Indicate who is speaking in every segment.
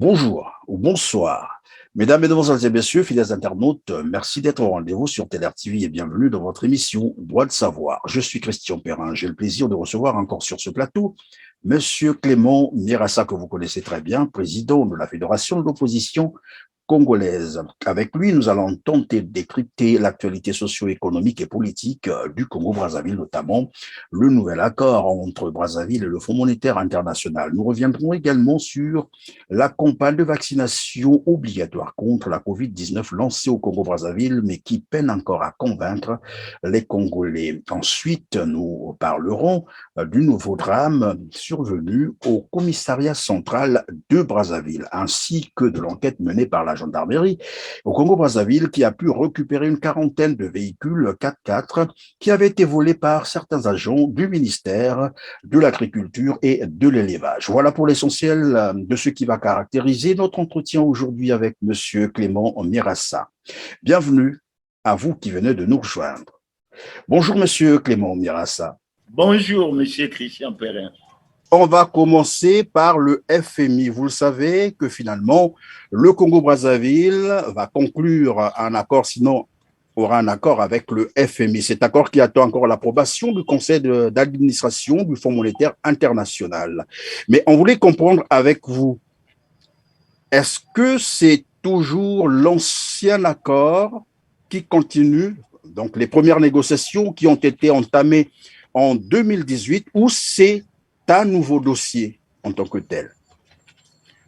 Speaker 1: Bonjour ou bonsoir. Mesdames, Mesdemoiselles et Messieurs, fidèles internautes, merci d'être au rendez-vous sur TLR TV et bienvenue dans votre émission Droit de savoir. Je suis Christian Perrin. J'ai le plaisir de recevoir encore sur ce plateau Monsieur Clément Mirassa, que vous connaissez très bien, président de la Fédération de l'opposition congolaise. Avec lui, nous allons tenter de décrypter l'actualité socio-économique et politique du Congo-Brazzaville, notamment le nouvel accord entre Brazzaville et le Fonds monétaire international. Nous reviendrons également sur la campagne de vaccination obligatoire contre la COVID-19 lancée au Congo-Brazzaville, mais qui peine encore à convaincre les Congolais. Ensuite, nous parlerons du nouveau drame survenu au commissariat central de Brazzaville, ainsi que de l'enquête menée par la gendarmerie au Congo-Brazzaville qui a pu récupérer une quarantaine de véhicules 4x4 qui avaient été volés par certains agents du ministère de l'Agriculture et de l'Élevage. Voilà pour l'essentiel de ce qui va caractériser notre entretien aujourd'hui avec Monsieur Clément Mirassa. Bienvenue à vous qui venez de nous rejoindre. Bonjour Monsieur Clément Mirassa.
Speaker 2: Bonjour Monsieur Christian Perrin.
Speaker 1: On va commencer par le FMI. Vous le savez que finalement, le Congo-Brazzaville va conclure un accord, sinon aura un accord avec le FMI. Cet accord qui attend encore l'approbation du conseil d'administration du Fonds monétaire international. Mais on voulait comprendre avec vous, est-ce que c'est toujours l'ancien accord qui continue, donc les premières négociations qui ont été entamées en 2018, ou c'est un nouveau dossier en tant que tel?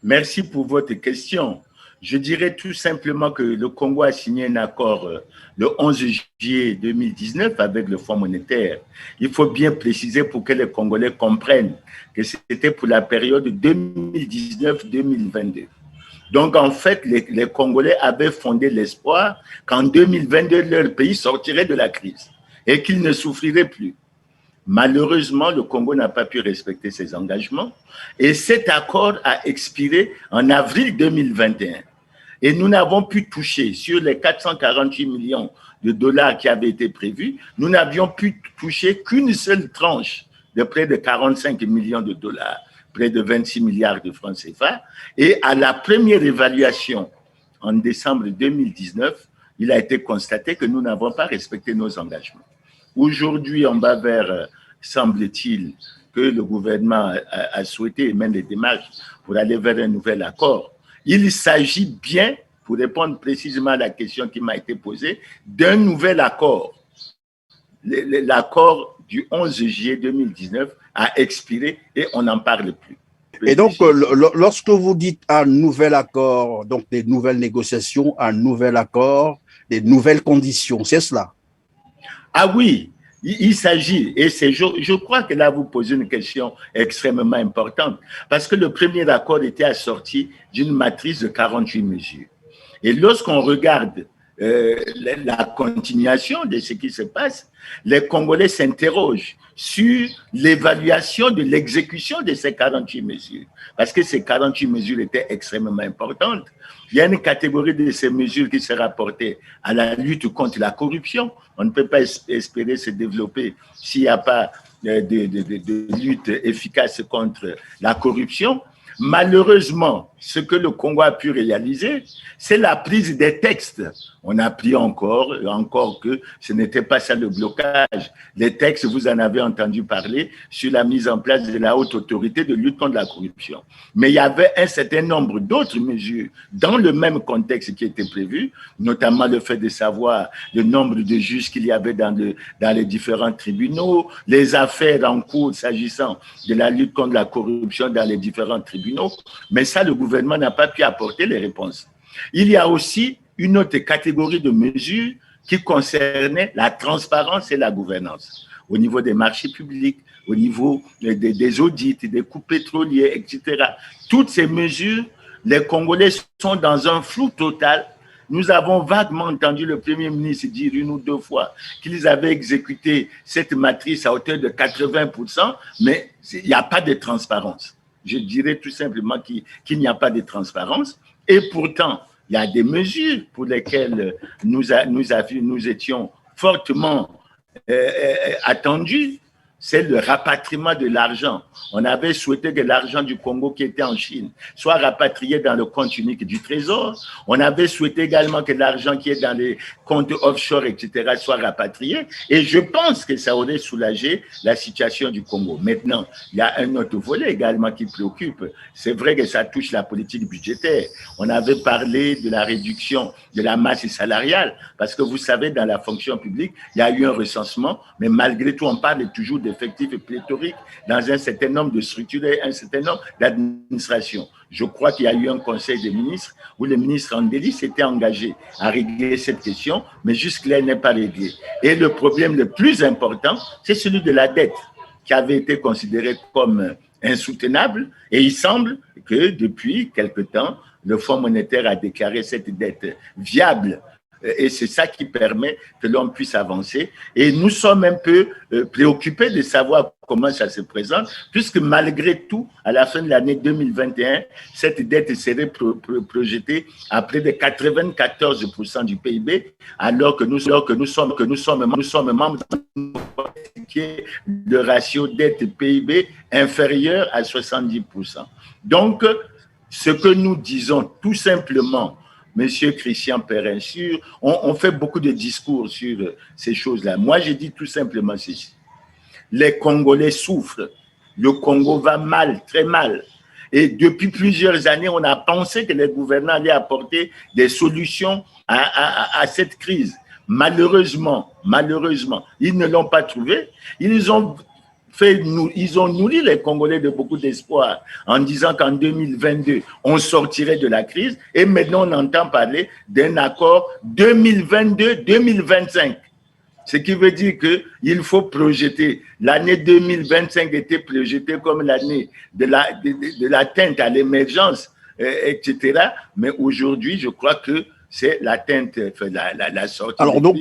Speaker 2: Merci pour votre question. Je dirais tout simplement que le Congo a signé un accord le 11 juillet 2019 avec le Fonds monétaire. Il faut bien préciser pour que les Congolais comprennent que c'était pour la période 2019-2022. Donc, en fait, les Congolais avaient fondé l'espoir qu'en 2022, leur pays sortirait de la crise et qu'il ne souffrirait plus. Malheureusement, le Congo n'a pas pu respecter ses engagements et cet accord a expiré en avril 2021. Et nous n'avons pu toucher sur les 448 millions de dollars qui avaient été prévus, nous n'avions pu toucher qu'une seule tranche de près de 45 millions de dollars, près de 26 milliards de francs CFA. Et à la première évaluation en décembre 2019, il a été constaté que nous n'avons pas respecté nos engagements. Aujourd'hui, on va vers, semble-t-il, que le gouvernement a souhaité et mène des démarches pour aller vers un nouvel accord. Il s'agit bien, pour répondre précisément à la question qui m'a été posée, d'un nouvel accord. L'accord du 11 juillet 2019 a expiré et on n'en parle plus.
Speaker 1: Et donc, lorsque vous dites un nouvel accord, donc des nouvelles négociations, un nouvel accord, des nouvelles conditions, c'est cela?
Speaker 2: Ah oui, il s'agit, et je crois que là vous posez une question extrêmement importante, parce que le premier accord était assorti d'une matrice de 48 mesures. Et lorsqu'on regarde la continuation de ce qui se passe, les Congolais s'interrogent sur l'évaluation de l'exécution de ces 48 mesures. Parce que ces 48 mesures étaient extrêmement importantes. Il y a une catégorie de ces mesures qui se rapportait à la lutte contre la corruption. On ne peut pas espérer se développer s'il n'y a pas de lutte efficace contre la corruption. Malheureusement, ce que le Congo a pu réaliser, c'est la prise des textes. On a pris encore que ce n'était pas ça le blocage. Les textes, vous en avez entendu parler sur la mise en place de la haute autorité de lutte contre la corruption. Mais il y avait un certain nombre d'autres mesures dans le même contexte qui étaient prévues, notamment le fait de savoir le nombre de juges qu'il y avait dans les différents tribunaux, les affaires en cours s'agissant de la lutte contre la corruption dans les différents tribunaux. Mais ça, le gouvernement n'a pas pu apporter les réponses. Il y a aussi une autre catégorie de mesures qui concernait la transparence et la gouvernance au niveau des marchés publics, au niveau des audits, des coûts pétroliers, etc. Toutes ces mesures, les Congolais sont dans un flou total. Nous avons vaguement entendu le Premier ministre dire une ou deux fois qu'ils avaient exécuté cette matrice à hauteur de 80%, mais il n'y a pas de transparence. Je dirais tout simplement qu'il n'y a pas de transparence. Et pourtant, il y a des mesures pour lesquelles nous étions fortement attendus. c'est le rapatriement de l'argent. On avait souhaité que l'argent du Congo qui était en Chine soit rapatrié dans le compte unique du Trésor. On avait souhaité également que l'argent qui est dans les comptes offshore, etc., soit rapatrié. Et je pense que ça aurait soulagé la situation du Congo. Maintenant, il y a un autre volet également qui préoccupe. C'est vrai que ça touche la politique budgétaire. On avait parlé de la réduction de la masse salariale, parce que vous savez, dans la fonction publique, il y a eu un recensement, mais malgré tout, on parle toujours d'effectifs pléthoriques dans un certain nombre de structures et un certain nombre d'administrations. Je crois qu'il y a eu un conseil des ministres où le ministre Andeli s'était engagé à régler cette question, mais jusque-là, elle n'est pas réglée. Et le problème le plus important, c'est celui de la dette, qui avait été considérée comme insoutenable. Et il semble que depuis quelque temps, le Fonds monétaire a déclaré cette dette viable. Et c'est ça qui permet que l'on puisse avancer. Et nous sommes un peu préoccupés de savoir comment ça se présente, puisque malgré tout, à la fin de l'année 2021, cette dette serait projetée à près de 94% du PIB, alors que nous sommes membres qui est le ratio dette-PIB inférieur à 70%. Donc, ce que nous disons tout simplement, Monsieur Christian Perrin, on fait beaucoup de discours sur ces choses-là. Moi, je dis tout simplement ceci. Les Congolais souffrent. Le Congo va mal, très mal. Et depuis plusieurs années, on a pensé que les gouvernants allaient apporter des solutions à cette crise. Malheureusement, ils ne l'ont pas trouvé. Ils ont nourri les Congolais de beaucoup d'espoir en disant qu'en 2022, on sortirait de la crise. Et maintenant, on entend parler d'un accord 2022-2025. Ce qui veut dire qu'il faut projeter. L'année 2025 était projetée comme l'année de l'atteinte à l'émergence, etc. Mais aujourd'hui, je crois que c'est l'atteinte, la sortie.
Speaker 1: Alors donc,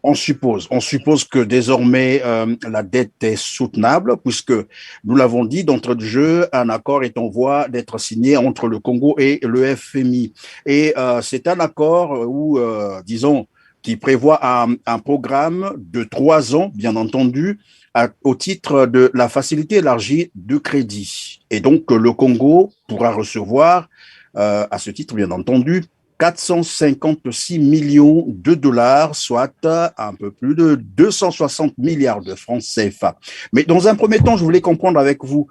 Speaker 1: on suppose que désormais la dette est soutenable, puisque nous l'avons dit d'entrée de jeu, un accord est en voie d'être signé entre le Congo et le FMI. Et c'est un accord où, disons, qui prévoit un programme de 3 ans, bien entendu, au titre de la facilité élargie de crédit. Et donc, le Congo pourra recevoir, à ce titre, bien entendu, 456 millions de dollars, soit un peu plus de 260 milliards de francs CFA. Mais dans un premier temps, je voulais comprendre avec vous,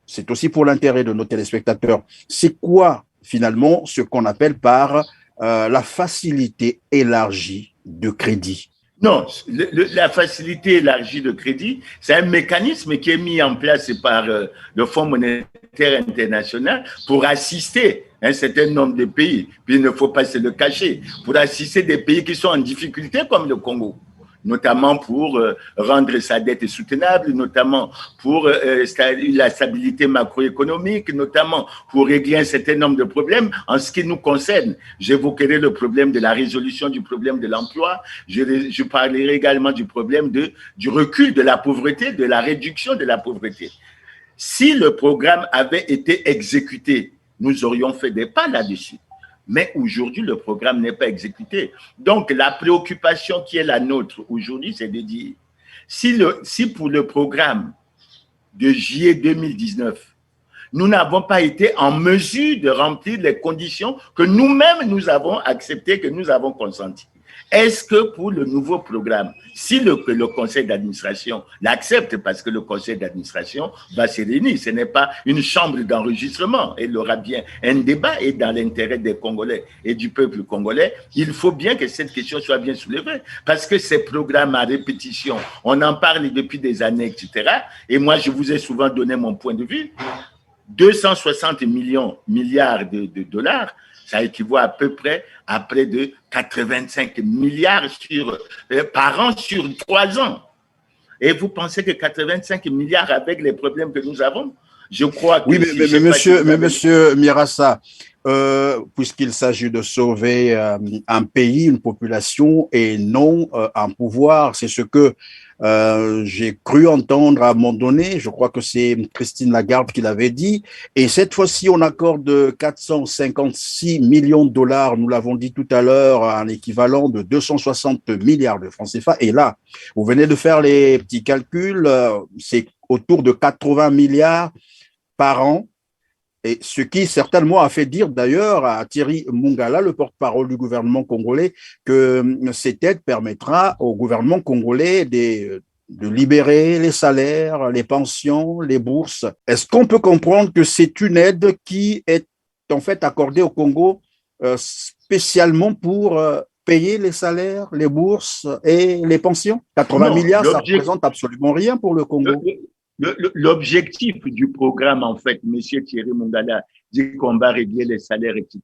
Speaker 1: c'est aussi pour l'intérêt de nos téléspectateurs, c'est quoi finalement ce qu'on appelle par la facilité élargie de crédit?
Speaker 2: Non, la facilité élargie de crédit, c'est un mécanisme qui est mis en place par le Fonds monétaire international pour assister un certain nombre de pays. Puis il ne faut pas se le cacher, pour assister des pays qui sont en difficulté comme le Congo, notamment pour rendre sa dette soutenable, notamment pour la stabilité macroéconomique, notamment pour régler un certain nombre de problèmes. En ce qui nous concerne, j'évoquerai le problème de la résolution du problème de l'emploi, je parlerai également du problème du recul de la pauvreté, de la réduction de la pauvreté. Si le programme avait été exécuté, nous aurions fait des pas là-dessus. Mais aujourd'hui, le programme n'est pas exécuté. Donc, la préoccupation qui est la nôtre aujourd'hui, c'est de dire, si pour le programme de juillet 2019, nous n'avons pas été en mesure de remplir les conditions que nous-mêmes nous avons acceptées, que nous avons consenties, est-ce que pour le nouveau programme, si le conseil d'administration l'accepte, parce que le conseil d'administration va se réunir, ce n'est pas une chambre d'enregistrement, il aura bien un débat et dans l'intérêt des Congolais et du peuple congolais, il faut bien que cette question soit bien soulevée, parce que ces programmes à répétition, on en parle depuis des années, etc. Et moi, je vous ai souvent donné mon point de vue. 260 milliards de dollars, ça équivaut à peu près à près de 85 milliards par an sur 3 ans. Et vous pensez que 85 milliards avec les problèmes que nous avons, Je crois que
Speaker 1: Oui,
Speaker 2: si, je sais pas si
Speaker 1: mais
Speaker 2: vous avez...
Speaker 1: monsieur Mirassa, puisqu'il s'agit de sauver un pays, une population et non un pouvoir, c'est ce que j'ai cru entendre à un moment donné. Je crois que c'est Christine Lagarde qui l'avait dit. Et cette fois-ci, on accorde 456 millions de dollars, nous l'avons dit tout à l'heure, un équivalent de 260 milliards de francs CFA. Et là, vous venez de faire les petits calculs, c'est autour de 80 milliards par an, et ce qui certainement a fait dire d'ailleurs à Thierry Mungala, le porte-parole du gouvernement congolais, que cette aide permettra au gouvernement congolais de libérer les salaires, les pensions, les bourses. Est-ce qu'on peut comprendre que c'est une aide qui est en fait accordée au Congo spécialement pour payer les salaires, les bourses et les pensions? 80
Speaker 2: Non,
Speaker 1: milliards, ça ne représente absolument rien pour le Congo.
Speaker 2: l'objectif du programme, en fait, Monsieur Thierry Mungala dit qu'on va régler les salaires, etc.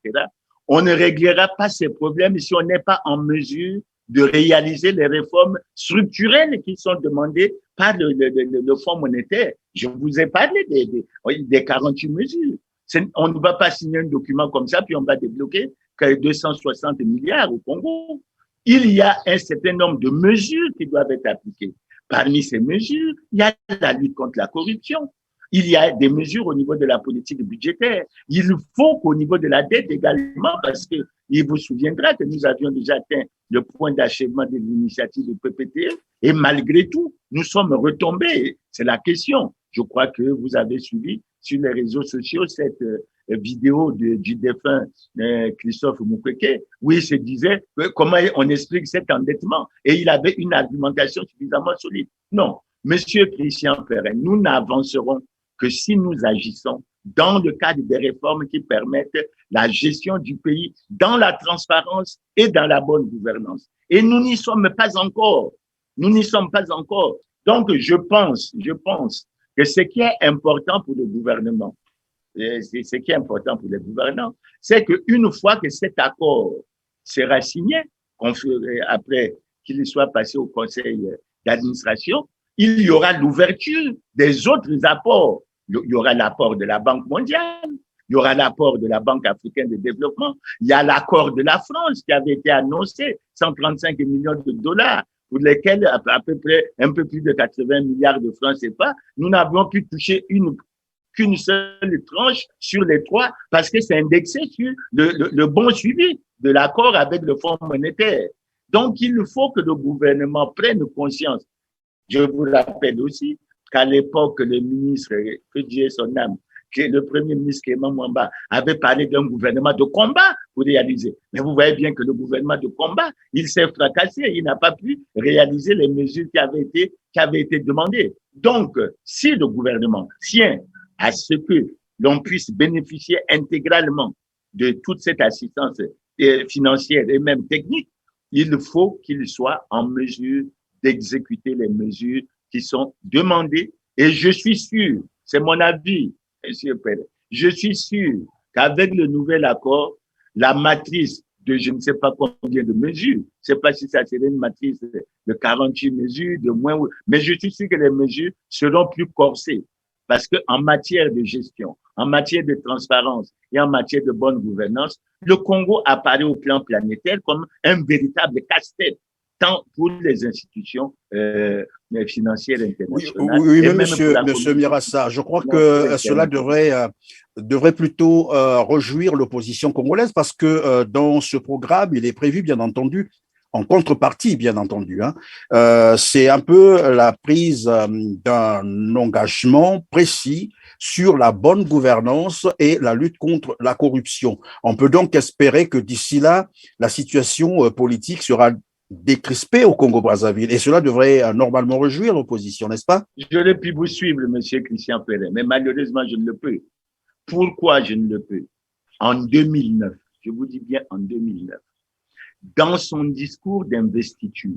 Speaker 2: On ne réglera pas ces problèmes si on n'est pas en mesure de réaliser les réformes structurelles qui sont demandées par le Fonds monétaire. Je vous ai parlé des 48 mesures. On ne va pas signer un document comme ça, puis on va débloquer que 260 milliards au Congo. Il y a un certain nombre de mesures qui doivent être appliquées. Parmi ces mesures, il y a la lutte contre la corruption. Il y a des mesures au niveau de la politique budgétaire. Il faut qu'au niveau de la dette également, parce que il vous souviendra que nous avions déjà atteint le point d'achèvement de l'initiative de PPTE et malgré tout, nous sommes retombés. C'est la question. Je crois que vous avez suivi sur les réseaux sociaux cette vidéo du défunt Christophe Mukwege, où il se disait comment on explique cet endettement. Et il avait une argumentation suffisamment solide. Non, Monsieur Christian Perrin, nous n'avancerons que si nous agissons dans le cadre des réformes qui permettent la gestion du pays dans la transparence et dans la bonne gouvernance. Et nous n'y sommes pas encore. Nous n'y sommes pas encore. Donc, je pense que ce qui est important pour le gouvernement, ce qui est important pour les gouvernants, c'est qu'une fois que cet accord sera signé, après qu'il soit passé au conseil d'administration, il y aura l'ouverture des autres apports. Il y aura l'apport de la Banque mondiale, il y aura l'apport de la Banque africaine de développement, il y a l'accord de la France qui avait été annoncé, 135 millions de dollars, pour lesquels à peu près un peu plus de 80 milliards de francs CFA, nous n'avions pu toucher qu'une seule tranche sur les trois parce que c'est indexé sur le bon suivi de l'accord avec le Fonds monétaire. Donc, il faut que le gouvernement prenne conscience. Je vous rappelle aussi qu'à l'époque, le ministre, que Dieu ait son âme, que le premier ministre Clément Mwamba avait parlé d'un gouvernement de combat pour réaliser. Mais vous voyez bien que le gouvernement de combat, il s'est fracassé, il n'a pas pu réaliser les mesures qui avaient été demandées. Donc, si le gouvernement tient à ce que l'on puisse bénéficier intégralement de toute cette assistance financière et même technique, il faut qu'il soit en mesure d'exécuter les mesures qui sont demandées. Et je suis sûr, c'est mon avis, M. Pérez, je suis sûr qu'avec le nouvel accord, la matrice de je ne sais pas combien de mesures, je ne sais pas si ça serait une matrice de 48 mesures, de moins, mais je suis sûr que les mesures seront plus corsées. Parce qu'en matière de gestion, en matière de transparence et en matière de bonne gouvernance, le Congo apparaît au plan planétaire comme un véritable casse-tête, tant pour les institutions financières internationales.
Speaker 1: Oui, mais monsieur Mirassa, je crois que cela devrait plutôt réjouir l'opposition congolaise parce que dans ce programme, il est prévu, bien entendu, en contrepartie, bien entendu. C'est un peu la prise d'un engagement précis sur la bonne gouvernance et la lutte contre la corruption. On peut donc espérer que d'ici là, la situation politique sera décrispée au Congo-Brazzaville et cela devrait normalement réjouir l'opposition, n'est-ce pas?
Speaker 2: J'aurais pu vous suivre, monsieur Christian Perrin, mais malheureusement, je ne le peux. Pourquoi je ne le peux? En 2009, je vous dis bien en 2009, dans son discours d'investiture,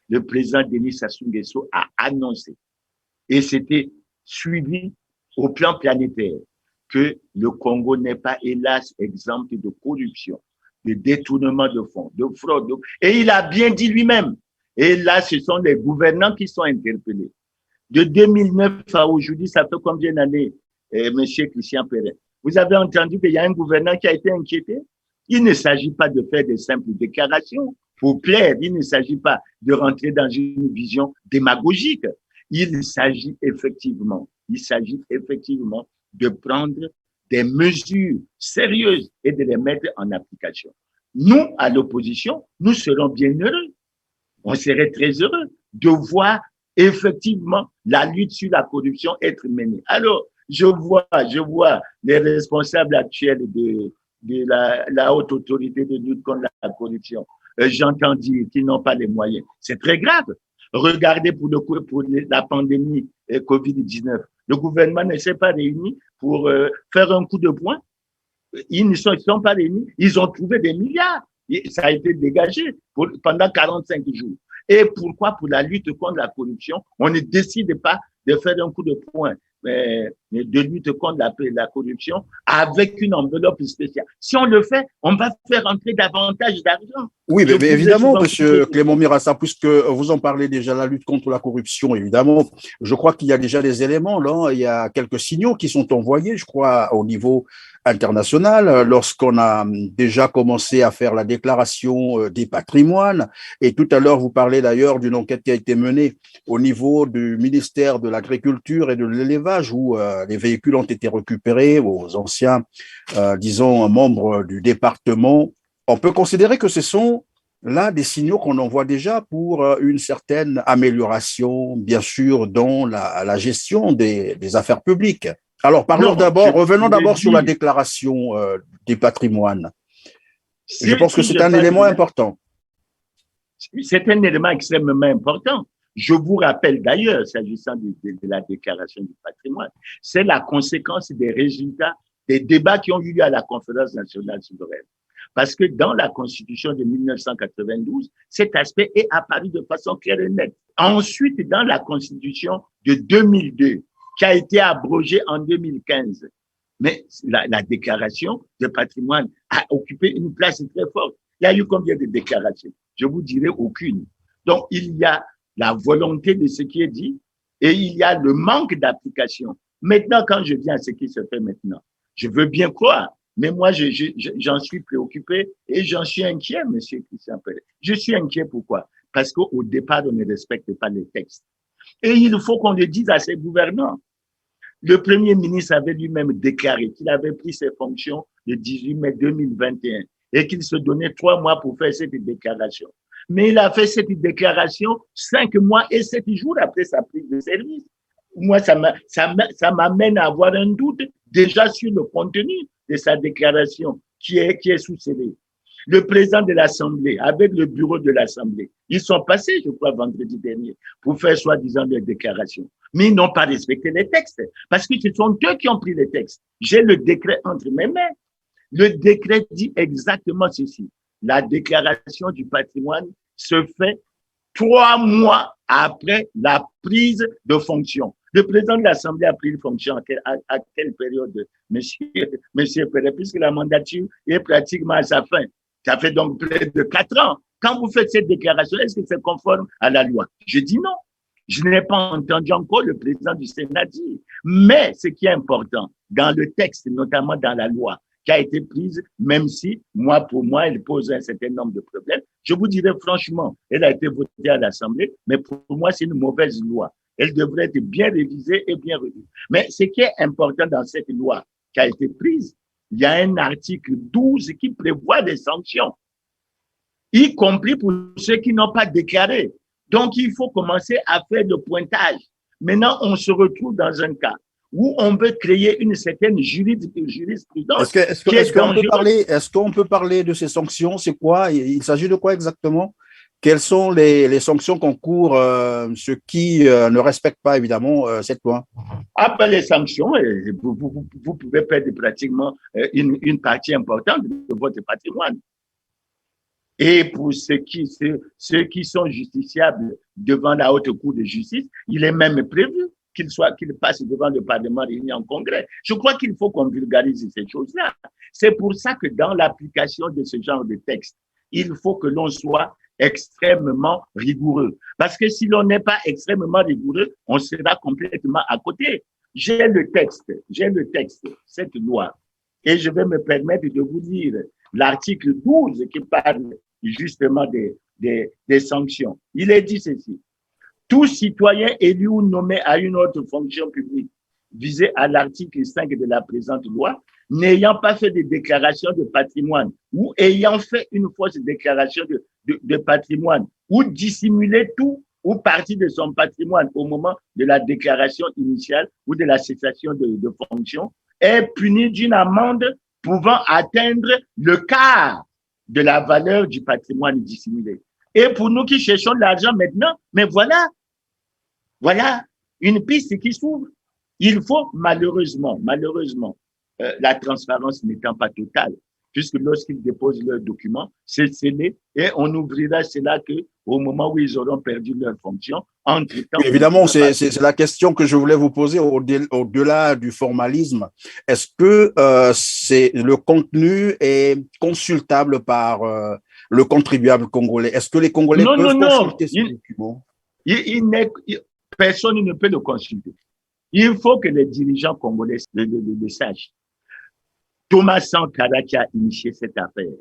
Speaker 2: le président Denis Sassou Nguesso a annoncé, et c'était suivi au plan planétaire, que le Congo n'est pas, hélas, exempt de corruption, de détournement de fonds, de fraude. Et il a bien dit lui-même. Et là, ce sont les gouvernants qui sont interpellés. De 2009 à aujourd'hui, ça fait combien d'années? Monsieur Christian Perrin. Vous avez entendu qu'il y a un gouverneur qui a été inquiété? Il ne s'agit pas de faire des simples déclarations pour plaire. Il ne s'agit pas de rentrer dans une vision démagogique. Il s'agit effectivement de prendre des mesures sérieuses et de les mettre en application. Nous, à l'opposition, nous serons bien heureux. On serait très heureux de voir effectivement la lutte sur la corruption être menée. Alors, je vois les responsables actuels de la haute autorité de lutte contre la corruption. J'entends dire qu'ils n'ont pas les moyens. C'est très grave. Regardez pour la pandémie Covid-19. Le gouvernement ne s'est pas réuni pour faire un coup de poing. Ils ne sont pas réunis. Ils ont trouvé des milliards. Ça a été dégagé pendant 45 jours. Et pourquoi, pour la lutte contre la corruption, on ne décide pas de faire un coup de poing de lutte contre la corruption avec une enveloppe spéciale. Si on le fait, on va faire entrer davantage d'argent.
Speaker 1: Oui, mais évidemment, monsieur Clément Mirassa, puisque vous en parlez déjà, la lutte contre la corruption, évidemment, je crois qu'il y a déjà des éléments, là, il y a quelques signaux qui sont envoyés, je crois, au niveau international, lorsqu'on a déjà commencé à faire la déclaration des patrimoines. Et tout à l'heure, vous parlez d'ailleurs d'une enquête qui a été menée au niveau du ministère de l'Agriculture et de l'Élevage, où les véhicules ont été récupérés aux anciens, disons, membres du département. On peut considérer que ce sont là des signaux qu'on envoie déjà pour une certaine amélioration, bien sûr, dans la gestion des affaires publiques. Alors, revenons d'abord sur la déclaration des patrimoines. Je pense que c'est un élément important.
Speaker 2: C'est un élément extrêmement important. Je vous rappelle d'ailleurs, s'agissant de la déclaration du patrimoine, c'est la conséquence des résultats des débats qui ont eu lieu à la Conférence nationale souveraine. Parce que dans la Constitution de 1992, cet aspect est apparu de façon claire et nette. Ensuite, dans la Constitution de 2002, qui a été abrogée en 2015, mais la déclaration de patrimoine a occupé une place très forte. Il y a eu combien de déclarations? Je vous dirai aucune. Donc, il y a la volonté de ce qui est dit et il y a le manque d'application. Maintenant, quand je viens à ce qui se fait maintenant, je veux bien croire, mais moi, j'en suis préoccupé et j'en suis inquiet, monsieur Christian Perrin. Je suis inquiet pourquoi? Parce qu'au départ, on ne respecte pas les textes. Et il faut qu'on le dise à ses gouvernants. Le Premier ministre avait lui-même déclaré qu'il avait pris ses fonctions le 18 mai 2021 et qu'il se donnait 3 mois pour faire cette déclaration. Mais il a fait cette déclaration 5 mois et 7 jours après sa prise de service. Moi, ça m'amène à avoir un doute déjà sur le contenu de sa déclaration qui est sous scellé. Le président de l'Assemblée, avec le bureau de l'Assemblée, ils sont passés, je crois, vendredi dernier, pour faire soi-disant des déclarations. Mais ils n'ont pas respecté les textes, parce que ce sont eux qui ont pris les textes. J'ai le décret entre mes mains. Le décret dit exactement ceci. La déclaration du patrimoine se fait 3 mois après la prise de fonction. Le président de l'Assemblée a pris une fonction à quelle période, monsieur Perrin, puisque la mandature est pratiquement à sa fin. Ça fait donc près de 4 ans. Quand vous faites cette déclaration, est-ce que c'est conforme à la loi? Je dis non. Je n'ai pas entendu encore le président du Sénat dire. Mais ce qui est important, dans le texte, notamment dans la loi, qui a été prise, même si, pour moi, elle pose un certain nombre de problèmes. Je vous dirais franchement, elle a été votée à l'Assemblée, mais pour moi, c'est une mauvaise loi. Elle devrait être bien révisée et bien revue. Mais ce qui est important dans cette loi qui a été prise, il y a un article 12 qui prévoit des sanctions, y compris pour ceux qui n'ont pas déclaré. Donc, il faut commencer à faire le pointage. Maintenant, on se retrouve dans un cas où on veut créer une certaine jurisprudence.
Speaker 1: Est-ce qu'on peut parler de ces sanctions? C'est quoi? Il s'agit de quoi exactement? Quelles sont les sanctions qu'encourent ceux qui ne respectent pas, évidemment, cette loi?
Speaker 2: Après les sanctions, vous pouvez perdre pratiquement une partie importante de votre patrimoine. Et pour ceux qui sont justiciables devant la haute cour de justice, il est même prévu qu'ils passent devant le Parlement réuni en congrès. Je crois qu'il faut qu'on vulgarise ces choses-là. C'est pour ça que dans l'application de ce genre de texte, il faut que l'on soit extrêmement rigoureux. Parce que si l'on n'est pas extrêmement rigoureux, on sera complètement à côté. j'ai le texte, cette loi. Et je vais me permettre de vous lire l'article 12 qui parle justement des sanctions. Il est dit ceci. Tout citoyen élu ou nommé à une autre fonction publique visée à l'article 5 de la présente loi, n'ayant pas fait de déclaration de patrimoine ou ayant fait une fausse déclaration de patrimoine ou dissimulé tout ou partie de son patrimoine au moment de la déclaration initiale ou de la cessation de fonction, est puni d'une amende pouvant atteindre le quart de la valeur du patrimoine dissimulé. Et pour nous qui cherchons de l'argent maintenant, mais voilà une piste qui s'ouvre. Il faut malheureusement, la transparence n'étant pas totale, puisque lorsqu'ils déposent leurs documents, c'est scellé et on ouvrira cela qu'au moment où ils auront perdu leur fonction.
Speaker 1: Entre-temps, évidemment, c'est la question que je voulais vous poser au-delà du formalisme. Est-ce que le contenu est consultable par le contribuable congolais? Est-ce que les Congolais peuvent consulter ces documents?
Speaker 2: Personne ne peut le consulter. Il faut que les dirigeants congolais le sachent. Thomas Sankara, qui a initié cette affaire,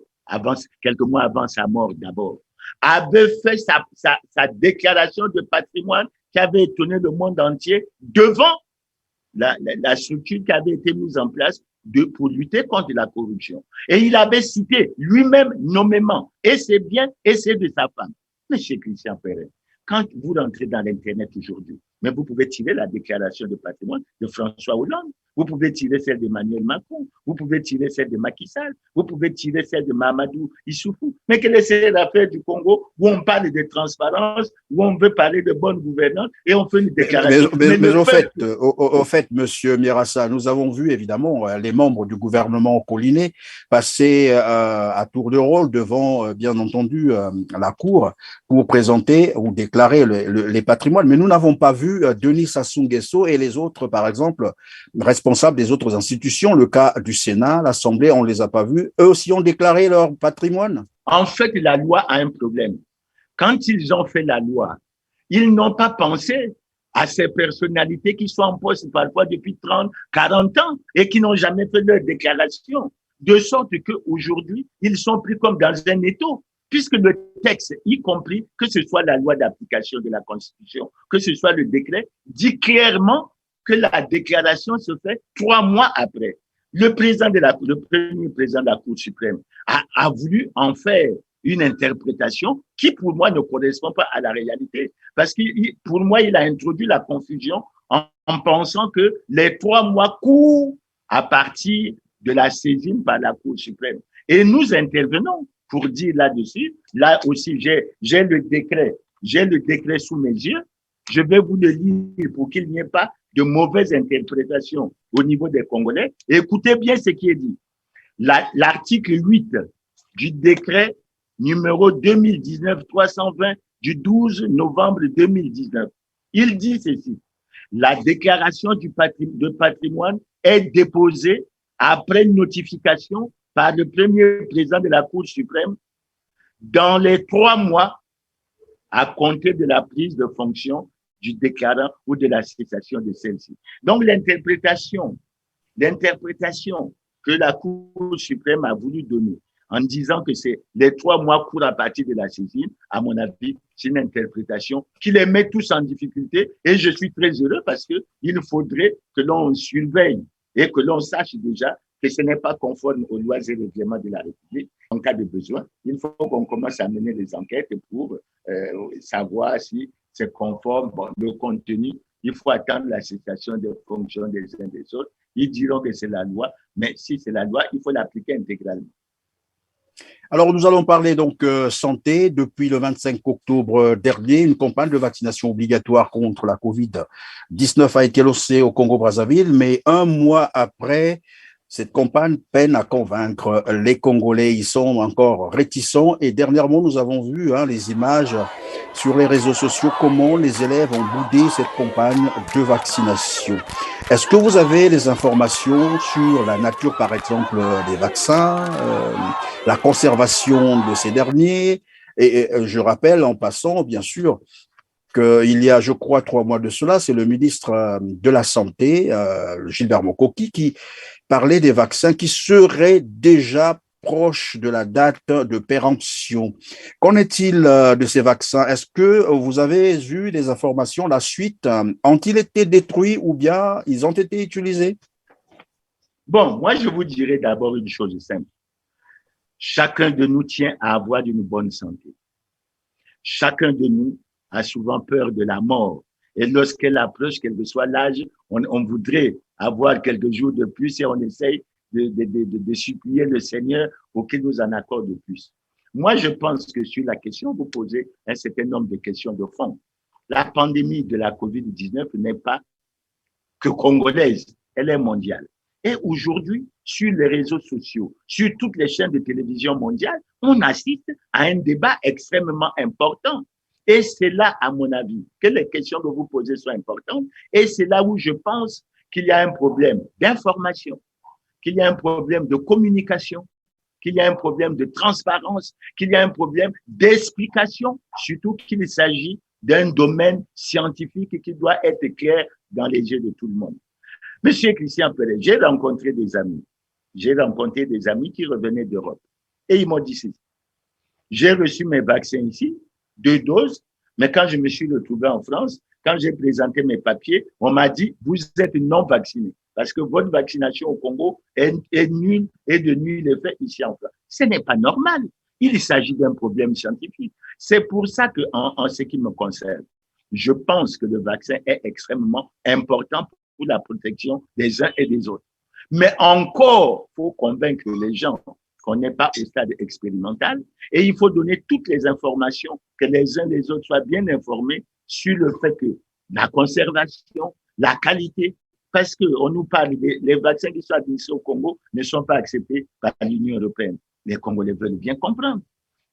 Speaker 2: quelques mois avant sa mort d'abord, avait fait sa déclaration de patrimoine qui avait étonné le monde entier devant la structure qui avait été mise en place pour lutter contre la corruption. Et il avait cité lui-même nommément et ses biens et ceux de sa femme. Monsieur Christian Perrin, quand vous rentrez dans l'Internet aujourd'hui, mais vous pouvez tirer la déclaration de patrimoine de François Hollande, vous pouvez tirer celle d'Emmanuel Macron, vous pouvez tirer celle de Macky Sall, vous pouvez tirer celle de Mahamadou Issoufou. Mais quelle est cette affaire du Congo où on parle de transparence, où on veut parler de bonne gouvernance et on fait une déclaration?
Speaker 1: Mais au fait, monsieur Mirassa, nous avons vu évidemment les membres du gouvernement coliné passer à tour de rôle devant, bien entendu, la Cour pour présenter ou déclarer les patrimoines. Mais nous n'avons pas vu Denis Sassou Nguesso et les autres, par exemple, responsables des autres institutions. Le cas du Sénat, l'Assemblée, on ne les a pas vus. Eux aussi ont déclaré leur patrimoine.
Speaker 2: En fait, la loi a un problème. Quand ils ont fait la loi, ils n'ont pas pensé à ces personnalités qui sont en poste parfois depuis 30, 40 ans et qui n'ont jamais fait leur déclaration. De sorte qu'aujourd'hui, ils sont pris comme dans un étau. Puisque le texte, y compris que ce soit la loi d'application de la Constitution, que ce soit le décret, dit clairement que la déclaration se fait 3 mois après. Le premier président de la Cour suprême a voulu en faire une interprétation qui, pour moi, ne correspond pas à la réalité. Parce que, pour moi, il a introduit la confusion en pensant que les 3 mois courent à partir de la saisine par la Cour suprême. Et nous intervenons pour dire là-dessus. Là aussi, j'ai le décret sous mes yeux. Je vais vous le lire pour qu'il n'y ait pas de mauvaise interprétation au niveau des Congolais. Et écoutez bien ce qui est dit. L'article 8 du décret numéro 2019-320 du 12 novembre 2019. Il dit ceci. La déclaration de patrimoine est déposée après notification par le premier président de la Cour suprême dans les 3 mois à compter de la prise de fonction du déclarant ou de la cessation de celle-ci. Donc, l'interprétation que la Cour suprême a voulu donner en disant que c'est les 3 mois courent à partir de la saisine, à mon avis, c'est une interprétation qui les met tous en difficulté et je suis très heureux parce qu'il faudrait que l'on surveille et que l'on sache déjà que ce n'est pas conforme aux lois et règlements de la République. En cas de besoin, il faut qu'on commence à mener des enquêtes pour savoir si c'est conforme. Bon, le contenu, il faut attendre la cessation des fonctions des uns des autres. Ils diront que c'est la loi, mais si c'est la loi, il faut l'appliquer intégralement.
Speaker 1: Alors, nous allons parler donc santé. Depuis le 25 octobre dernier, une campagne de vaccination obligatoire contre la COVID-19 a été lancée au Congo-Brazzaville, mais un mois après, cette campagne peine à convaincre les Congolais. Ils sont encore réticents et dernièrement, nous avons vu les images sur les réseaux sociaux, comment les élèves ont boudé cette campagne de vaccination. Est-ce que vous avez des informations sur la nature, par exemple, des vaccins, la conservation de ces derniers? Et je rappelle en passant, bien sûr, il y a, je crois, 3 mois de cela, c'est le ministre de la Santé, Gilbert Mokoki, qui parlait des vaccins qui seraient déjà proches de la date de péremption. Qu'en est-il de ces vaccins? Est-ce que vous avez eu des informations? La suite, ont-ils été détruits ou bien ils ont été utilisés?
Speaker 2: Bon, moi, je vous dirais d'abord une chose simple. Chacun de nous tient à avoir une bonne santé. Chacun de nous a souvent peur de la mort. Et lorsqu'elle approche, quel que soit l'âge, on voudrait avoir quelques jours de plus et on essaye de supplier le Seigneur pour qu'il nous en accorde de plus. Moi, je pense que sur la question, vous posez un certain nombre de questions de fond. La pandémie de la COVID-19 n'est pas que congolaise, elle est mondiale. Et aujourd'hui, sur les réseaux sociaux, sur toutes les chaînes de télévision mondiales, on assiste à un débat extrêmement important. Et c'est là, à mon avis, que les questions que vous posez sont importantes. Et c'est là où je pense qu'il y a un problème d'information, qu'il y a un problème de communication, qu'il y a un problème de transparence, qu'il y a un problème d'explication, surtout qu'il s'agit d'un domaine scientifique qui doit être clair dans les yeux de tout le monde. Monsieur Christian Pellet, j'ai rencontré des amis. J'ai rencontré des amis qui revenaient d'Europe. Et ils m'ont dit ceci. J'ai reçu mes vaccins ici, 2 doses, mais quand je me suis retrouvé en France, quand j'ai présenté mes papiers, on m'a dit, vous êtes non vacciné parce que votre vaccination au Congo est nulle et de nul effet ici en France. Ce n'est pas normal. Il s'agit d'un problème scientifique. C'est pour ça que, en ce qui me concerne, je pense que le vaccin est extrêmement important pour la protection des uns et des autres. Mais encore, il faut convaincre les gens qu'on n'est pas au stade expérimental et il faut donner toutes les informations, que les uns et les autres soient bien informés sur le fait que la conservation, la qualité, parce qu'on nous parle des vaccins qui sont administrés au Congo ne sont pas acceptés par l'Union européenne. Les Congolais veulent bien comprendre.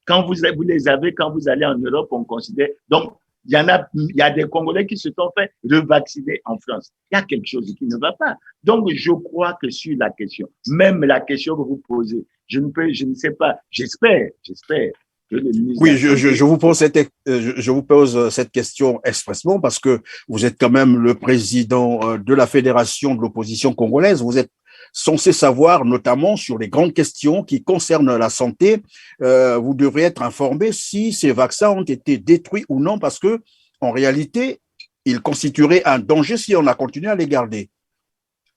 Speaker 2: Quand vous les avez, quand vous allez en Europe, on considère. Donc, il y a des Congolais qui se sont fait revacciner en France. Il y a quelque chose qui ne va pas. Donc, je crois que sur la question, même la question que vous posez, je ne sais pas, j'espère que le ministre.
Speaker 1: Oui, je vous pose cette question expressement parce que vous êtes quand même le président de la Fédération de l'opposition congolaise. Vous êtes censé savoir, notamment sur les grandes questions qui concernent la santé, vous devriez être informé si ces vaccins ont été détruits ou non, parce que en réalité, ils constitueraient un danger si on a continué à les garder.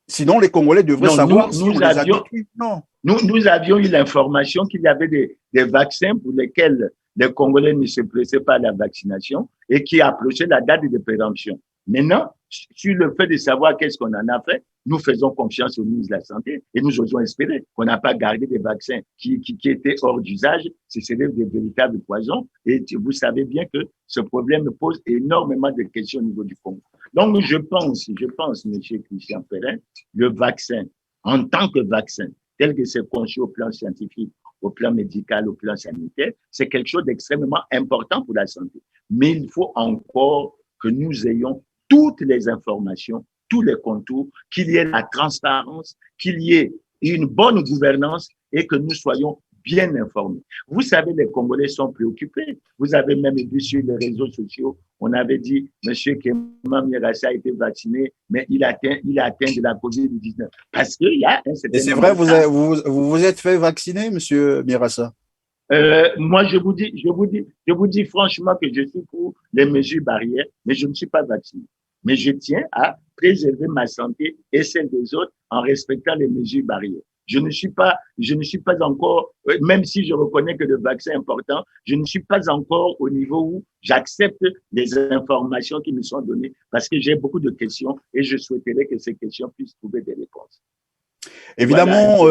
Speaker 1: Sinon, les Congolais devraient savoir si on les a détruits ou non.
Speaker 2: Nous avions eu l'information qu'il y avait des vaccins pour lesquels les Congolais ne se pressaient pas à la vaccination et qui approchaient la date de péremption. Maintenant, sur le fait de savoir qu'est-ce qu'on en a fait, nous faisons confiance au ministre de la Santé et nous osons espérer qu'on n'a pas gardé des vaccins qui étaient hors d'usage. Ce seraient des véritables poisons. Et vous savez bien que ce problème pose énormément de questions au niveau du Congo. Donc, je pense, M. Christian Pellet, le vaccin, en tant que vaccin, tel que c'est conçu au plan scientifique, au plan médical, au plan sanitaire, c'est quelque chose d'extrêmement important pour la santé. Mais il faut encore que nous ayons toutes les informations, tous les contours, qu'il y ait la transparence, qu'il y ait une bonne gouvernance et que nous soyons bien informés. Vous savez, les Congolais sont préoccupés. Vous avez même vu sur les réseaux sociaux, on avait dit, M. Kemam Mirassa a été vacciné, mais il a atteint de la COVID-19. Parce qu'il y a un certain.
Speaker 1: Et c'est vrai, vous vous êtes fait vacciner, M. Mirassa?
Speaker 2: Moi, je vous dis franchement que je suis pour les mesures barrières, mais je ne suis pas vacciné. Mais je tiens à préserver ma santé et celle des autres en respectant les mesures barrières. Je ne suis pas encore, même si je reconnais que le vaccin est important, je ne suis pas encore au niveau où j'accepte les informations qui me sont données parce que j'ai beaucoup de questions et je souhaiterais que ces questions puissent trouver des réponses.
Speaker 1: Évidemment,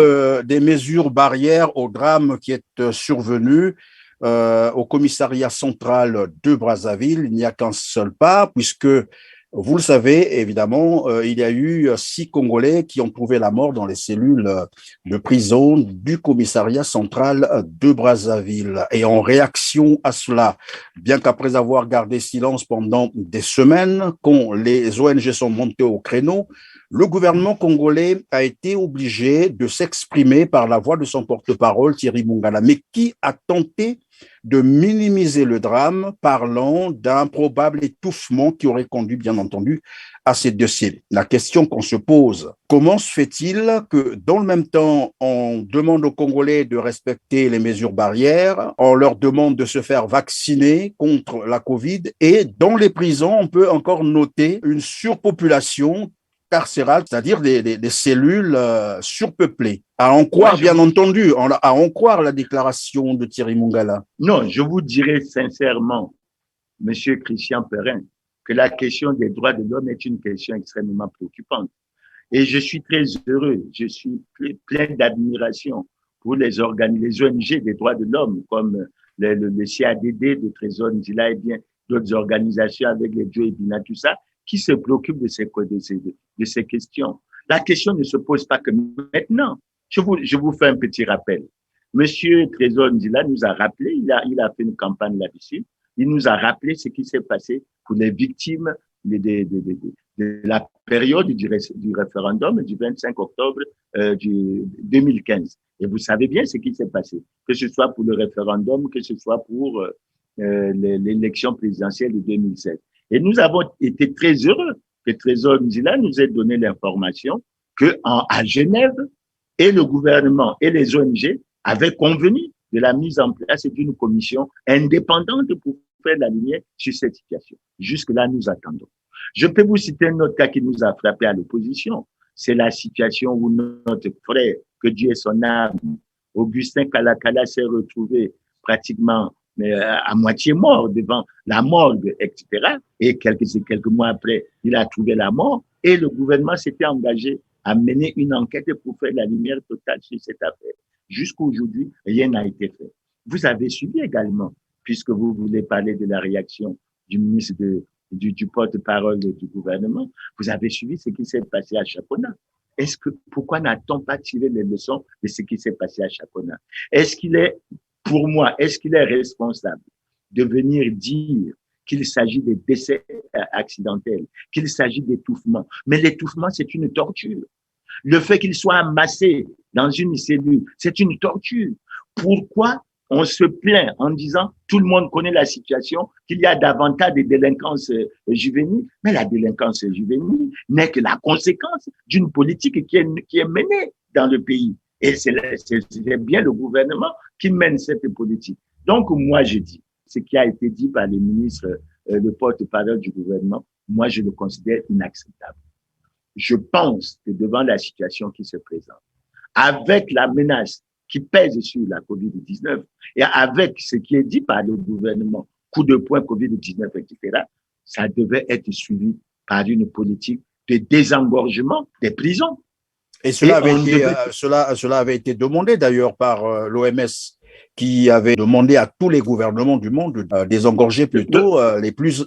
Speaker 1: des mesures barrières au drame qui est survenu au commissariat central de Brazzaville. Il n'y a qu'un seul pas, puisque, vous le savez, évidemment, il y a eu 6 Congolais qui ont trouvé la mort dans les cellules de prison du commissariat central de Brazzaville. Et en réaction à cela, bien qu'après avoir gardé silence pendant des semaines, quand les ONG sont montées au créneau, le gouvernement congolais a été obligé de s'exprimer par la voix de son porte-parole, Thierry Mongala, mais qui a tenté de minimiser le drame, parlant d'un probable étouffement qui aurait conduit, bien entendu, à ces dossiers. La question qu'on se pose, comment se fait-il que dans le même temps, on demande aux Congolais de respecter les mesures barrières, on leur demande de se faire vacciner contre la Covid et dans les prisons, on peut encore noter une surpopulation carcérale, c'est-à-dire des cellules surpeuplées. À en croire, bien entendu, à en croire la déclaration de Thierry Mongala.
Speaker 2: Non, je vous dirais sincèrement, Monsieur Christian Perrin, que la question des droits de l'homme est une question extrêmement préoccupante. Et je suis très heureux, je suis plein d'admiration pour les ONG des droits de l'homme, comme le CADD de Trésor Nzila et bien d'autres organisations avec les Joe Bina, tout ça, qui se préoccupent de ces questions. La question ne se pose pas que maintenant. Je vous fais un petit rappel. Monsieur Trésor Nzila nous a rappelé, il a fait une campagne là-dessus, il nous a rappelé ce qui s'est passé pour les victimes de la période du référendum du 25 octobre du 2015. Et vous savez bien ce qui s'est passé, que ce soit pour le référendum, que ce soit pour l'élection présidentielle de 2016. Et nous avons été très heureux que Trésor Nzila nous ait donné l'information qu'à Genève, et le gouvernement et les ONG avaient convenu de la mise en place d'une commission indépendante pour faire la lumière sur cette situation. Jusque-là, nous attendons. Je peux vous citer un autre cas qui nous a frappé à l'opposition. C'est la situation où notre frère, que Dieu ait son âme, Augustin Kalakala, s'est retrouvé pratiquement à moitié mort devant la morgue, etc. Et quelques mois après, il a trouvé la mort et le gouvernement s'était engagé à mener une enquête pour faire la lumière totale sur cette affaire. Jusqu'à aujourd'hui, rien n'a été fait. Vous avez suivi également, puisque vous voulez parler de la réaction du ministre du porte-parole du gouvernement, vous avez suivi ce qui s'est passé à Chapona. Pourquoi n'a-t-on pas tiré les leçons de ce qui s'est passé à Chapona? Pour moi, est-ce qu'il est responsable de venir dire qu'il s'agit de décès accidentels, qu'il s'agit d'étouffement? Mais l'étouffement, c'est une torture. Le fait qu'il soit amassé dans une cellule, c'est une torture. Pourquoi on se plaint en disant tout le monde connaît la situation, qu'il y a davantage de délinquance juvénile, mais la délinquance juvénile n'est que la conséquence d'une politique qui est menée dans le pays. Et c'est bien le gouvernement qui mène cette politique. Donc, moi, je dis, ce qui a été dit par les ministres, le porte-parole du gouvernement, moi, je le considère inacceptable. Je pense que devant la situation qui se présente, avec la menace qui pèse sur la COVID-19 et avec ce qui est dit par le gouvernement, coup de poing COVID-19, etc., ça devait être suivi par une politique de désengorgement des prisons.
Speaker 1: Et cela avait été demandé d'ailleurs par l'OMS, qui avait demandé à tous les gouvernements du monde de désengorger plutôt les prisons.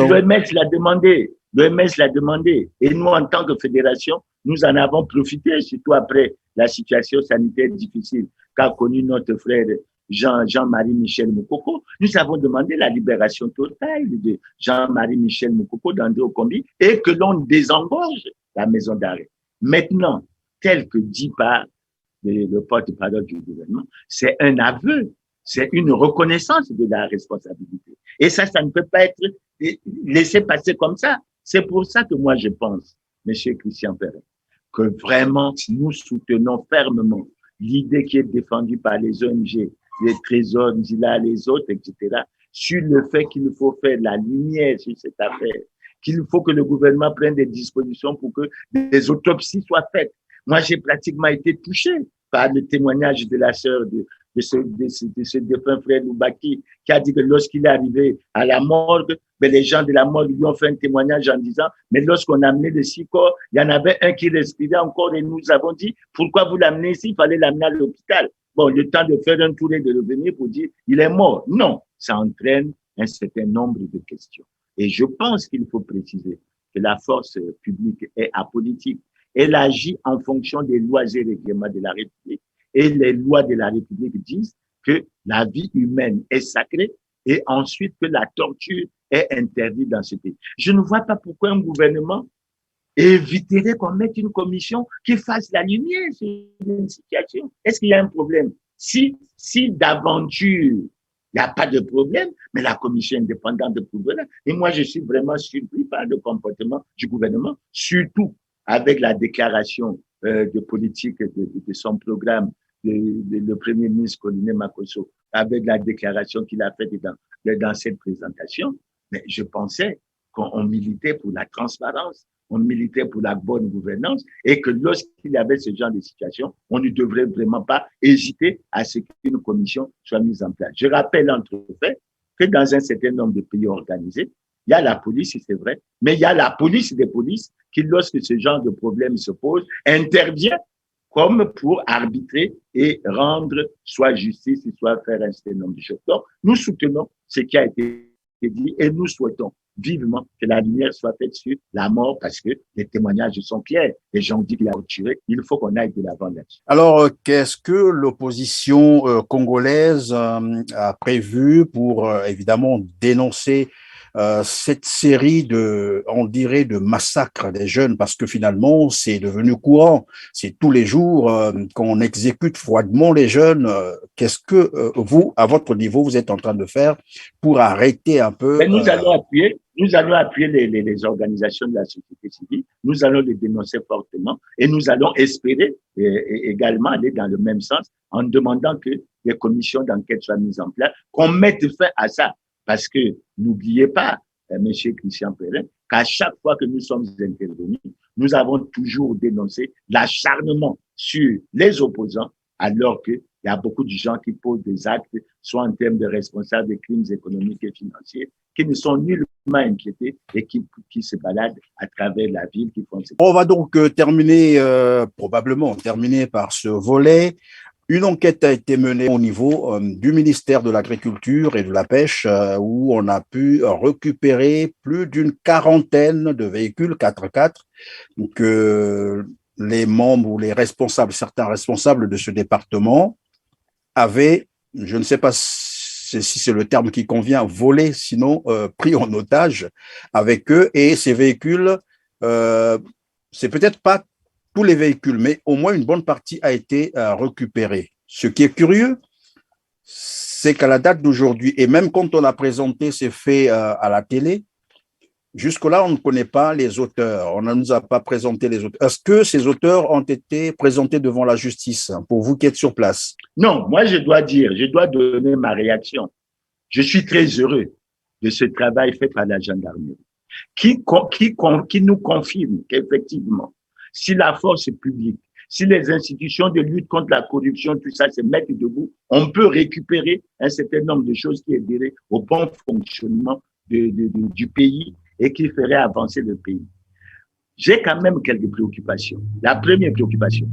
Speaker 2: L'OMS l'a demandé. L'OMS l'a demandé. Et nous, en tant que fédération, nous en avons profité, surtout après la situation sanitaire difficile qu'a connue notre frère Jean-Marie Michel Moukoko. Nous avons demandé la libération totale de Jean-Marie Michel Moukoko d'André Okombi et que l'on désengorge la maison d'arrêt. Maintenant, tel que dit par le porte-parole du gouvernement, c'est un aveu, c'est une reconnaissance de la responsabilité. Et ça ne peut pas être laissé passer comme ça. C'est pour ça que moi je pense, Monsieur Christian Perrin, que vraiment nous soutenons fermement l'idée qui est défendue par les ONG, les Trésors Nzila, les autres, etc., sur le fait qu'il faut faire la lumière sur cette affaire, qu'il faut que le gouvernement prenne des dispositions pour que des autopsies soient faites. Moi, j'ai pratiquement été touché par le témoignage de la sœur de ce défunt frère Loubaki, qui a dit que lorsqu'il est arrivé à la morgue, les gens de la morgue lui ont fait un témoignage en disant, mais lorsqu'on a amené les 6 corps, il y en avait un qui respirait encore et nous avons dit, pourquoi vous l'amenez ici? Il fallait l'amener à l'hôpital. Bon, le temps de faire un tour et de revenir pour dire, il est mort. Non, ça entraîne un certain nombre de questions. Et je pense qu'il faut préciser que la force publique est apolitique. Elle agit en fonction des lois et règlements de la République. Et les lois de la République disent que la vie humaine est sacrée et ensuite que la torture est interdite dans ce pays. Je ne vois pas pourquoi un gouvernement éviterait qu'on mette une commission qui fasse la lumière sur une situation. Est-ce qu'il y a un problème? Si d'aventure Il n'y a pas de problème, mais la commission indépendante de gouvernement. Et moi, je suis vraiment surpris par le comportement du gouvernement, surtout avec la déclaration de politique de son programme, le Premier ministre Colline Makosso, avec la déclaration qu'il a faite dans cette présentation. Mais je pensais qu'on militait pour la transparence, on militait pour la bonne gouvernance et que lorsqu'il y avait ce genre de situation, on ne devrait vraiment pas hésiter à ce qu'une commission soit mise en place. Je rappelle entre fait que dans un certain nombre de pays organisés, il y a la police, c'est vrai, mais il y a la police des polices qui, lorsque ce genre de problème se pose, intervient comme pour arbitrer et rendre soit justice, soit faire un certain nombre de choses. Donc, nous soutenons ce qui a été dit et nous souhaitons vivement que la lumière soit faite sur la mort parce que les témoignages sont clairs. Les gens disent qu'il a tué. Il faut qu'on aille de l'avant là-dessus.
Speaker 1: Alors, qu'est-ce que l'opposition congolaise a prévu pour évidemment dénoncer cette série on dirait, de massacres des jeunes, parce que finalement, c'est devenu courant. C'est tous les jours qu'on exécute froidement les jeunes. Qu'est-ce que vous, à votre niveau, vous êtes en train de faire pour arrêter un peu
Speaker 2: Mais nous allons appuyer les organisations de la société civile. Nous allons les dénoncer fortement et nous allons espérer également aller dans le même sens en demandant que des commissions d'enquête soient mises en place, qu'on mette fin à ça. Parce que n'oubliez pas, monsieur Christian Perrin, qu'à chaque fois que nous sommes intervenus, nous avons toujours dénoncé l'acharnement sur les opposants, alors qu'il y a beaucoup de gens qui posent des actes, soit en termes de responsables des crimes économiques et financiers, qui ne sont nullement inquiétés et qui se baladent à travers la ville.
Speaker 1: On va donc probablement terminer par ce volet. Une enquête a été menée au niveau du ministère de l'Agriculture et de la Pêche où on a pu récupérer plus d'une quarantaine de véhicules 4x4 que les membres ou les responsables, certains responsables de ce département avaient, je ne sais pas si c'est le terme qui convient, volé, sinon pris en otage avec eux. Et ces véhicules, c'est peut-être pas tous les véhicules, mais au moins une bonne partie a été récupérée. Ce qui est curieux, c'est qu'à la date d'aujourd'hui, et même quand on a présenté ces faits à la télé, jusque-là, on ne connaît pas les auteurs. On ne nous a pas présenté les auteurs. Est-ce que ces auteurs ont été présentés devant la justice, pour vous qui êtes sur place?
Speaker 2: Non, moi je dois donner ma réaction. Je suis très heureux de ce travail fait par la gendarmerie qui nous confirme qu'effectivement, si la force publique, si les institutions de lutte contre la corruption, tout ça se mettent debout, on peut récupérer un certain nombre de choses qui aideraient au bon fonctionnement du pays et qui feraient avancer le pays. J'ai quand même quelques préoccupations. La première préoccupation,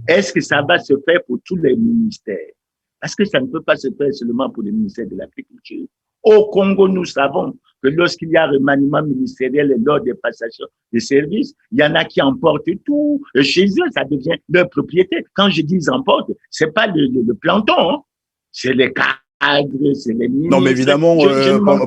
Speaker 2: est-ce que ça va se faire pour tous les ministères? Parce que ça ne peut pas se faire seulement pour le ministère de l'Agriculture. Au Congo, nous savons que lorsqu'il y a remaniement ministériel et lors des passations de services, il y en a qui emportent tout. Chez eux, ça devient leur propriété. Quand je dis ils emportent, c'est pas le planton, hein. C'est les cadres, c'est les ministres.
Speaker 1: Non, mais évidemment,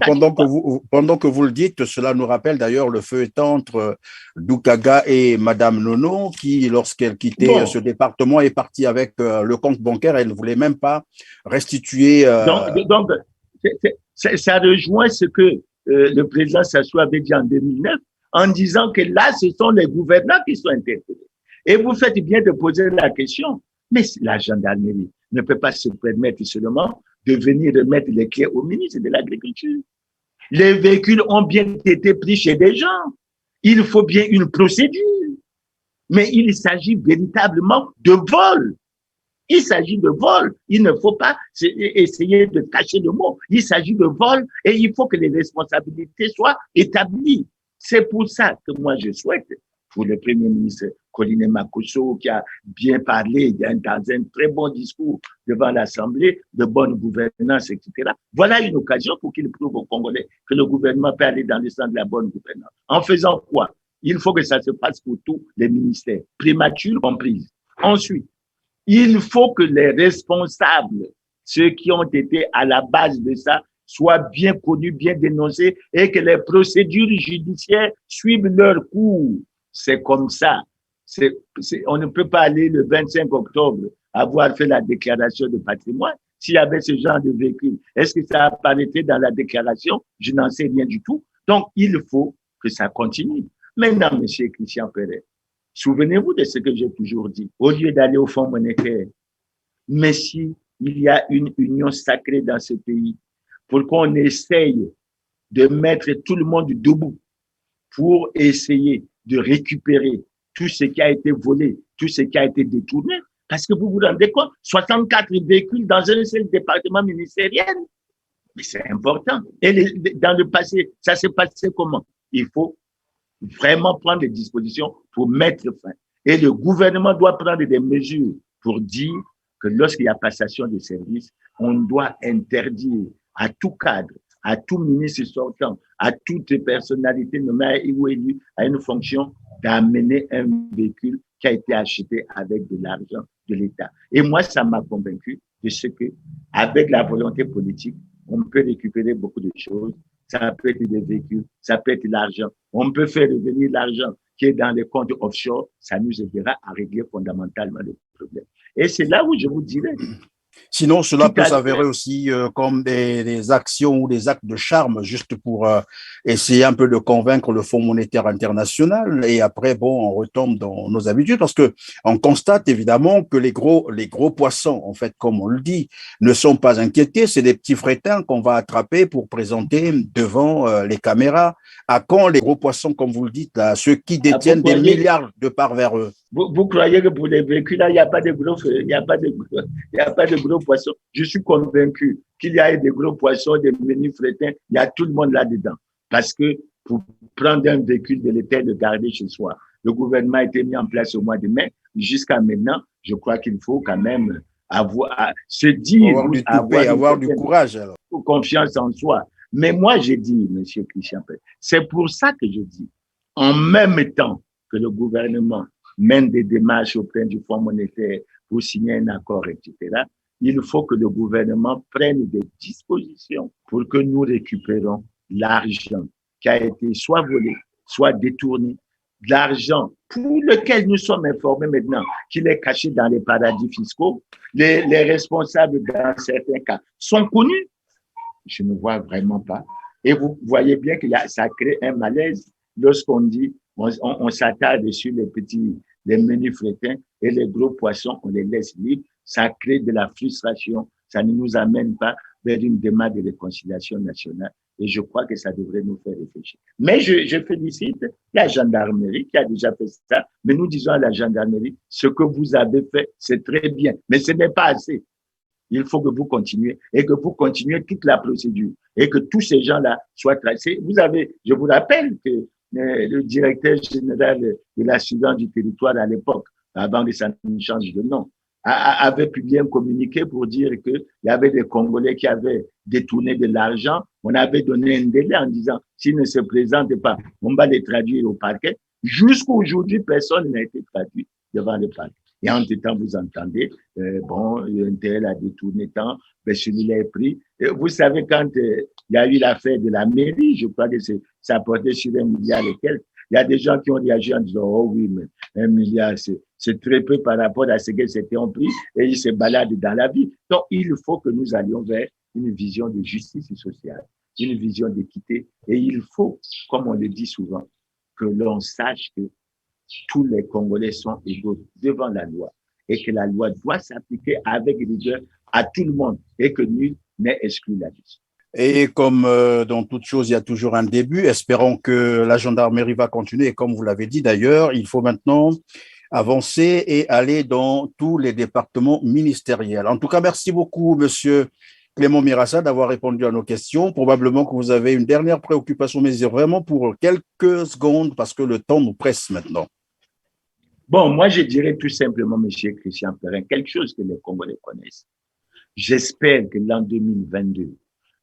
Speaker 1: pendant que vous le dites, cela nous rappelle d'ailleurs le feuilleton entre Doukaga et Madame Nono, qui, lorsqu'elle quittait ce département, est partie avec le compte bancaire. Elle ne voulait même pas restituer.
Speaker 2: Donc, ça rejoint ce que le président Sassou avait dit en 2009 en disant que là, ce sont les gouvernants qui sont interpellés. Et vous faites bien de poser la question, mais la gendarmerie ne peut pas se permettre seulement de venir remettre les clés au ministre de l'Agriculture. Les véhicules ont bien été pris chez des gens. Il faut bien une procédure. Mais il s'agit véritablement de vol. Il s'agit de vol. Il ne faut pas essayer de cacher le mot. Il s'agit de vol et il faut que les responsabilités soient établies. C'est pour ça que moi, je souhaite, pour le Premier ministre Colline Makosso, qui a bien parlé dans un très bon discours devant l'Assemblée, de bonne gouvernance, etc. Voilà une occasion pour qu'il prouve aux Congolais que le gouvernement peut aller dans le sens de la bonne gouvernance. En faisant quoi? Il faut que ça se passe pour tous les ministères, primatures comprises. Ensuite, il faut que les responsables, ceux qui ont été à la base de ça, soient bien connus, bien dénoncés et que les procédures judiciaires suivent leur cours. C'est comme ça. On ne peut pas aller le 25 octobre avoir fait la déclaration de patrimoine s'il y avait ce genre de véhicule? Est-ce que ça apparaîtrait dans la déclaration? Je n'en sais rien du tout. Donc, il faut que ça continue. Maintenant, M. Christian Perret, souvenez-vous de ce que j'ai toujours dit. Au lieu d'aller au Fonds monétaire, mais si il y a une union sacrée dans ce pays, pour qu'on essaye de mettre tout le monde debout pour essayer de récupérer tout ce qui a été volé, tout ce qui a été détourné. Parce que vous vous rendez compte, 64 véhicules dans un seul département ministériel. Mais c'est important. Et dans le passé, ça s'est passé comment? Il faut vraiment prendre des dispositions pour mettre fin. Et le gouvernement doit prendre des mesures pour dire que lorsqu'il y a passation de services, on doit interdire à tout cadre, à tout ministre sortant, à toute personnalité nommée ou élue à une fonction d'amener un véhicule qui a été acheté avec de l'argent de l'État. Et moi, ça m'a convaincu de ce que, avec la volonté politique, on peut récupérer beaucoup de choses. Ça peut être des véhicules, ça peut être l'argent. On peut faire revenir l'argent qui est dans les comptes offshore. Ça nous aidera à régler fondamentalement le problème. Et c'est là où je vous dirais.
Speaker 1: Sinon, cela peut s'avérer aussi comme des actions ou des actes de charme, juste pour essayer un peu de convaincre le Fonds monétaire international. Et après, bon, on retombe dans nos habitudes parce que on constate évidemment que les gros poissons, en fait, comme on le dit, ne sont pas inquiétés. C'est des petits frétins qu'on va attraper pour présenter devant les caméras. À quand les gros poissons, comme vous le dites, là, ceux qui détiennent des milliards de parts vers eux?
Speaker 2: Vous croyez que pour les véhicules, là, il n'y a pas de gros poissons. Je suis convaincu qu'il y a des gros poissons, des menus frétins, il y a tout le monde là-dedans. Parce que pour prendre un véhicule de l'État et le garder chez soi, le gouvernement a été mis en place au mois de mai. Jusqu'à maintenant, je crois qu'il faut quand même se dire,
Speaker 1: avoir du courage. Alors.
Speaker 2: Confiance en soi. Mais moi, j'ai dit, M. Christian Perret, c'est pour ça que je dis, en même temps que le gouvernement mène des démarches auprès du Fonds monétaire pour signer un accord, etc., il faut que le gouvernement prenne des dispositions pour que nous récupérons l'argent qui a été soit volé, soit détourné, l'argent pour lequel nous sommes informés maintenant qu'il est caché dans les paradis fiscaux. Les responsables, dans certains cas, sont connus. Je ne vois vraiment pas. Et vous voyez bien que ça crée un malaise lorsqu'on dit on s'attarde sur les menus frétins et les gros poissons, on les laisse libres. Ça crée de la frustration. Ça ne nous amène pas vers une démarche de réconciliation nationale. Et je crois que ça devrait nous faire réfléchir. Mais je félicite la gendarmerie qui a déjà fait ça. Mais nous disons à la gendarmerie, ce que vous avez fait, c'est très bien. Mais ce n'est pas assez. Il faut que vous continuez et que vous continuez toute la procédure et que tous ces gens-là soient tracés. Je vous rappelle que le directeur général de l'assurance du territoire à l'époque, avant que ça ne change de nom, avait publié un communiqué pour dire qu'il y avait des Congolais qui avaient détourné de l'argent. On avait donné un délai en disant, s'ils ne se présentent pas, on va les traduire au parquet. Jusqu'à aujourd'hui, personne n'a été traduit devant le parquet. Et en tout temps, vous entendez, un tel a détourné tant, celui-là est pris. Et vous savez, quand il y a eu l'affaire de la mairie, je crois que ça portait sur 1 milliard et quelques. Il y a des gens qui ont réagi en disant, oh oui, mais 1 milliard, c'est très peu par rapport à ce qu'ils s'étaient pris et ils se baladent dans la vie. Donc, il faut que nous allions vers une vision de justice sociale, une vision d'équité. Et il faut, comme on le dit souvent, que l'on sache que tous les Congolais sont égaux devant la loi et que la loi doit s'appliquer avec rigueur à tout le monde et que nul n'est exclu là-dessus.
Speaker 1: Et comme dans toute chose, il y a toujours un début. Espérons que la gendarmerie va continuer. Et comme vous l'avez dit d'ailleurs, il faut maintenant avancer et aller dans tous les départements ministériels. En tout cas, merci beaucoup, Monsieur Clément Mirassa, d'avoir répondu à nos questions. Probablement que vous avez une dernière préoccupation, mais c'est vraiment pour quelques secondes parce que le temps nous presse maintenant.
Speaker 2: Bon, moi, je dirais tout simplement, M. Christian Perret, quelque chose que les Congolais connaissent. J'espère que l'an 2022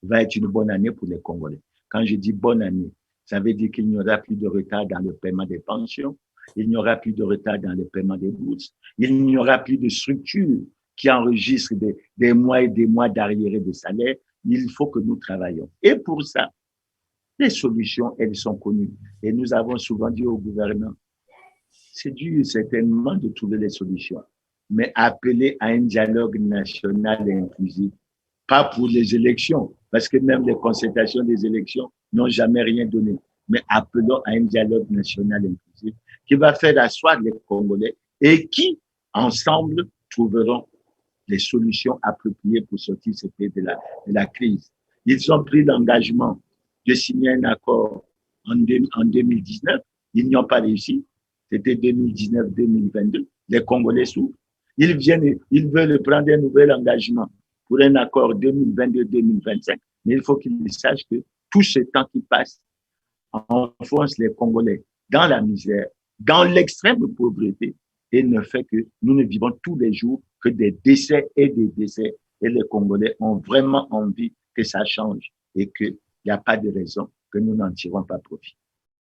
Speaker 2: va être une bonne année pour les Congolais. Quand je dis bonne année, ça veut dire qu'il n'y aura plus de retard dans le paiement des pensions, il n'y aura plus de retard dans le paiement des bourses, il n'y aura plus de structures qui enregistrent des mois et des mois d'arriérés de salaire. Il faut que nous travaillions. Et pour ça, les solutions, elles sont connues. Et nous avons souvent dit au gouvernement, c'est dur certainement de trouver les solutions, mais appeler à un dialogue national et inclusif, pas pour les élections, parce que même les concertations des élections n'ont jamais rien donné. Mais appelons à un dialogue national inclusif qui va faire asseoir les Congolais et qui, ensemble, trouveront les solutions appropriées pour sortir ce pays de la crise. Ils ont pris l'engagement de signer un accord en 2019. Ils n'y ont pas réussi. C'était 2019-2022. Les Congolais souffrent. Ils veulent prendre un nouvel engagement pour un accord 2022-2025. Mais il faut qu'ils sachent que tout ce temps qui passe enfonce les Congolais dans la misère, dans l'extrême pauvreté, et ne fait que nous ne vivons tous les jours que des décès et des décès. Et les Congolais ont vraiment envie que ça change et qu'il n'y a pas de raison que nous n'en tirons pas profit.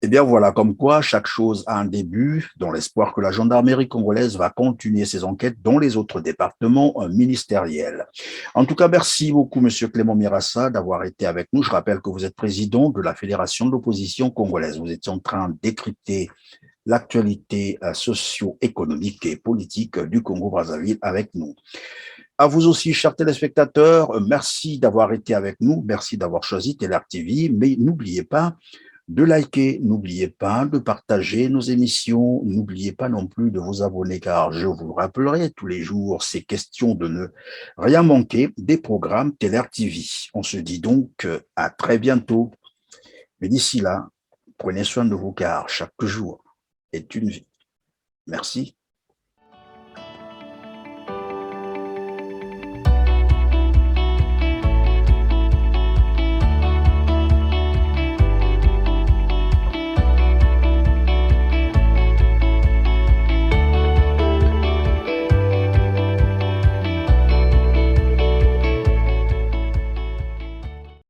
Speaker 1: Eh bien voilà, comme quoi chaque chose a un début, dans l'espoir que la gendarmerie congolaise va continuer ses enquêtes dans les autres départements ministériels. En tout cas, merci beaucoup, Monsieur Clément Mirassa, d'avoir été avec nous. Je rappelle que vous êtes président de la Fédération de l'opposition congolaise. Vous étiez en train de décrypter l'actualité socio-économique et politique du Congo-Brazzaville avec nous. À vous aussi, chers téléspectateurs, merci d'avoir été avec nous, merci d'avoir choisi TLR TV, mais n'oubliez pas de liker, n'oubliez pas de partager nos émissions, n'oubliez pas non plus de vous abonner, car je vous rappellerai tous les jours ces questions de ne rien manquer des programmes TLR TV. On se dit donc à très bientôt, mais d'ici là, prenez soin de vous, car chaque jour est une vie. Merci.